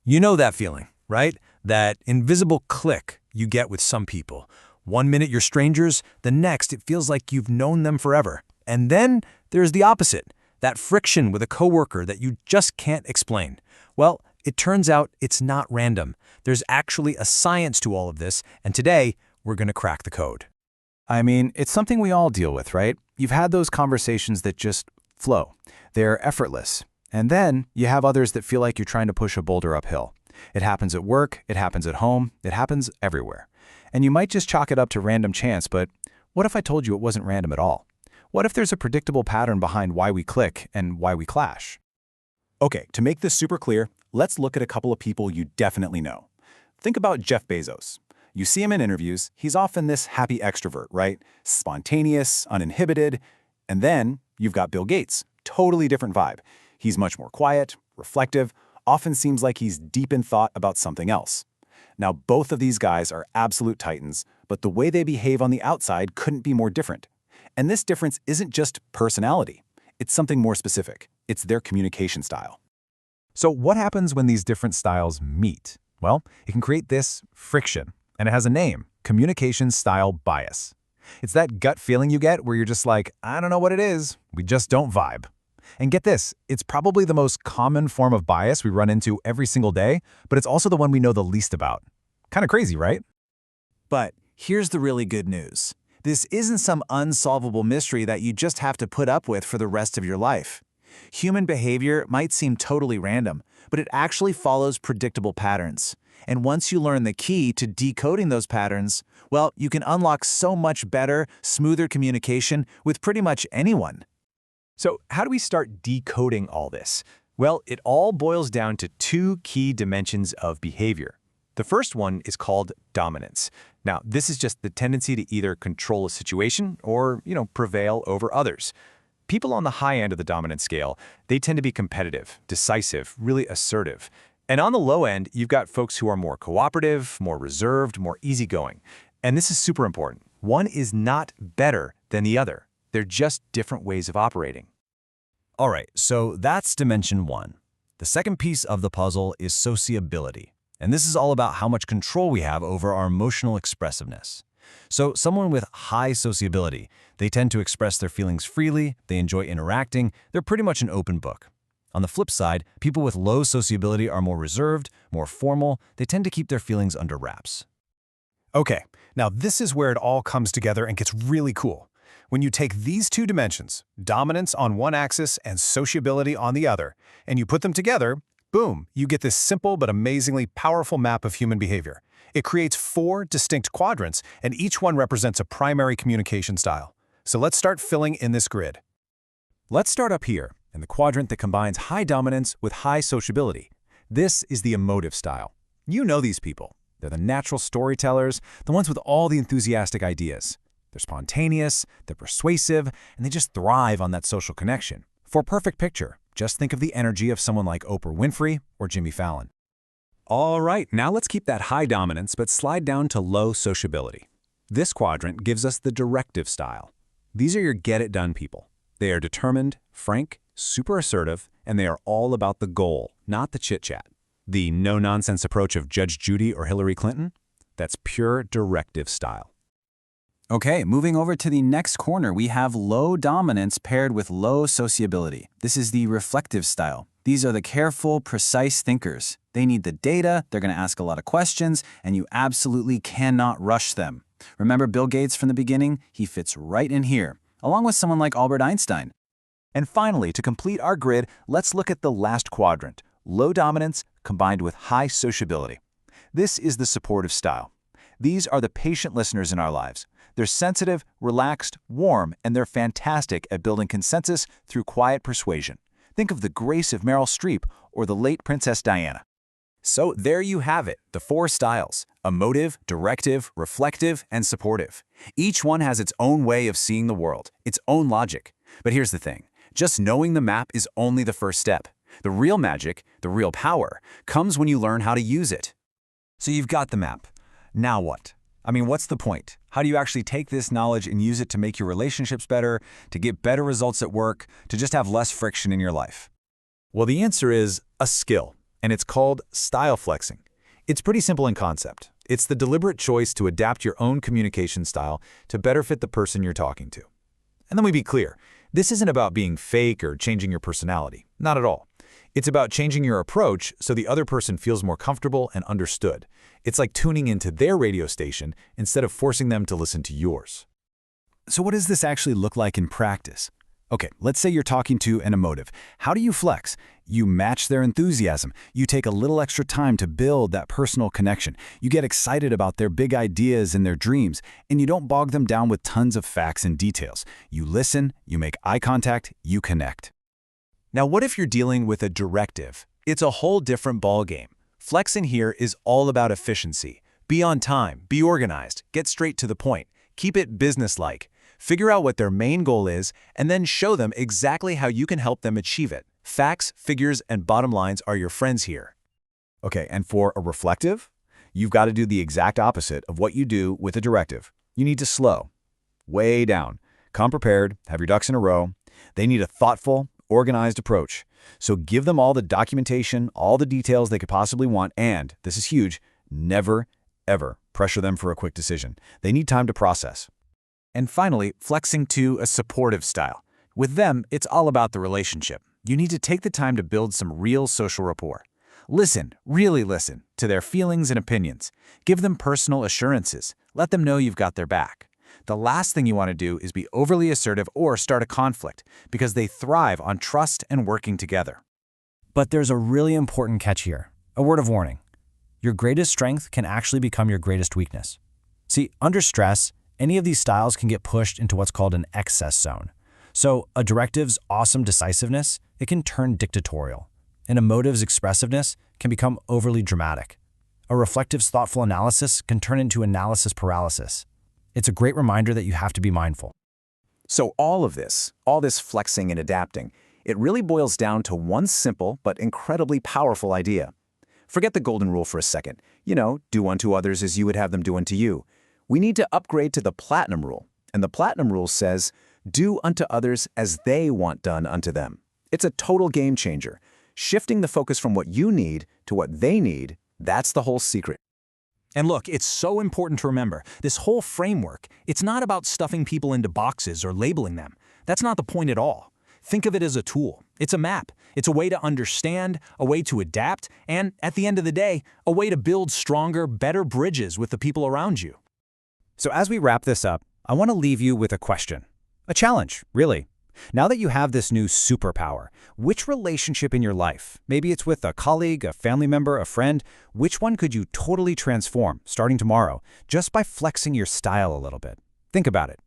You know that feeling, right? That invisible click you get with some people. One minute you're strangers, the next it feels like you've known them forever. And then there's the opposite, that friction with a coworker that you just can't explain. Well, it turns out it's not random. There's actually a science to all of this, and today we're going to crack the code. I mean, it's something we all deal with, right? You've had those conversations that just flow. They're effortless. And then you have others that feel like you're trying to push a boulder uphill. It happens at work, it happens at home, it happens everywhere. And you might just chalk it up to random chance, but what if I told you it wasn't random at all? What if there's a predictable pattern behind why we click and why we clash? Okay, to make this super clear, let's look at a couple of people you definitely know. Think about Jeff Bezos. You see him in interviews, he's often this happy extrovert, right? Spontaneous, uninhibited. And then you've got Bill Gates, totally different vibe. He's much more quiet, reflective, often seems like he's deep in thought about something else. Now, both of these guys are absolute titans, but the way they behave on the outside couldn't be more different. And this difference isn't just personality. It's something more specific. It's their communication style. So what happens when these different styles meet? Well, it can create this friction, and it has a name, communication style bias. It's that gut feeling you get where you're just like, I don't know what it is, we just don't vibe. And get this, it's probably the most common form of bias we run into every single day, but it's also the one we know the least about. Kind of crazy, right? But here's the really good news. This isn't some unsolvable mystery that you just have to put up with for the rest of your life. Human behavior might seem totally random, but it actually follows predictable patterns. And once you learn the key to decoding those patterns, well, you can unlock so much better, smoother communication with pretty much anyone. So how do we start decoding all this? Well, it all boils down to two key dimensions of behavior. The first one is called dominance. Now, this is just the tendency to either control a situation or, prevail over others. People on the high end of the dominance scale, they tend to be competitive, decisive, really assertive. And on the low end, you've got folks who are more cooperative, more reserved, more easygoing. And this is super important. One is not better than the other. They're just different ways of operating. All right, so that's dimension one. The second piece of the puzzle is sociability. And this is all about how much control we have over our emotional expressiveness. So someone with high sociability, they tend to express their feelings freely, they enjoy interacting, they're pretty much an open book. On the flip side, people with low sociability are more reserved, more formal, they tend to keep their feelings under wraps. Okay, now this is where it all comes together and gets really cool. When you take these two dimensions, dominance on one axis and sociability on the other, and you put them together, boom, you get this simple but amazingly powerful map of human behavior. It creates 4 distinct quadrants, and each one represents a primary communication style. So let's start filling in this grid. Let's start up here, in the quadrant that combines high dominance with high sociability. This is the emotive style. You know these people. They're the natural storytellers, the ones with all the enthusiastic ideas. They're spontaneous, they're persuasive, and they just thrive on that social connection. For a perfect picture, just think of the energy of someone like Oprah Winfrey or Jimmy Fallon. All right, now let's keep that high dominance but slide down to low sociability. This quadrant gives us the directive style. These are your get-it-done people. They are determined, frank, super assertive, and they are all about the goal, not the chit-chat. The no-nonsense approach of Judge Judy or Hillary Clinton? That's pure directive style. Okay, moving over to the next corner, we have low dominance paired with low sociability. This is the reflective style. These are the careful, precise thinkers. They need the data, they're going to ask a lot of questions, and you absolutely cannot rush them. Remember Bill Gates from the beginning? He fits right in here, along with someone like Albert Einstein. And finally, to complete our grid, let's look at the last quadrant, low dominance combined with high sociability. This is the supportive style. These are the patient listeners in our lives. They're sensitive, relaxed, warm, and they're fantastic at building consensus through quiet persuasion. Think of the grace of Meryl Streep or the late Princess Diana. So there you have it, the 4 styles: emotive, directive, reflective, and supportive. Each one has its own way of seeing the world, its own logic. But here's the thing, just knowing the map is only the first step. The real magic, the real power, comes when you learn how to use it. So you've got the map. Now what? I mean, what's the point? How do you actually take this knowledge and use it to make your relationships better, to get better results at work, to just have less friction in your life? Well, the answer is a skill. and it's called style flexing. It's pretty simple in concept. It's the deliberate choice to adapt your own communication style to better fit the person you're talking to. And let me be clear, this isn't about being fake or changing your personality. Not at all. It's about changing your approach so the other person feels more comfortable and understood. It's like tuning into their radio station instead of forcing them to listen to yours. So what does this actually look like in practice? Okay, let's say you're talking to an emotive. How do you flex? You match their enthusiasm. You take a little extra time to build that personal connection. You get excited about their big ideas and their dreams, and you don't bog them down with tons of facts and details. You listen, you make eye contact, you connect. Now, what if you're dealing with a directive? It's a whole different ballgame. Flexing here is all about efficiency. Be on time, be organized, get straight to the point, keep it businesslike. Figure out what their main goal is, and then show them exactly how you can help them achieve it. Facts, figures, and bottom lines are your friends here. Okay, and for a reflective, you've got to do the exact opposite of what you do with a directive. You need to slow, way down, come prepared, have your ducks in a row. They need a thoughtful, organized approach. So give them all the documentation, all the details they could possibly want, and, this is huge, never, ever pressure them for a quick decision. They need time to process. And finally, flexing to a supportive style. With them, it's all about the relationship. You need to take the time to build some real social rapport. Listen, really listen, to their feelings and opinions. Give them personal assurances. Let them know you've got their back. The last thing you want to do is be overly assertive or start a conflict, because they thrive on trust and working together. But there's a really important catch here, a word of warning. Your greatest strength can actually become your greatest weakness. See, under stress, any of these styles can get pushed into what's called an excess zone. So a directive's awesome decisiveness, it can turn dictatorial. An emotive's expressiveness can become overly dramatic. A reflective's thoughtful analysis can turn into analysis paralysis. It's a great reminder that you have to be mindful. So all this flexing and adapting, it really boils down to one simple but incredibly powerful idea. Forget the golden rule for a second. Do unto others as you would have them do unto you. We need to upgrade to the platinum rule. And the platinum rule says, do unto others as they want done unto them. It's a total game changer. Shifting the focus from what you need to what they need, that's the whole secret. And look, it's so important to remember, this whole framework, it's not about stuffing people into boxes or labeling them. That's not the point at all. Think of it as a tool. It's a map. It's a way to understand, a way to adapt, and at the end of the day, a way to build stronger, better bridges with the people around you. So as we wrap this up, I want to leave you with a question. A challenge, really. Now that you have this new superpower, which relationship in your life, maybe it's with a colleague, a family member, a friend, which one could you totally transform starting tomorrow just by flexing your style a little bit? Think about it.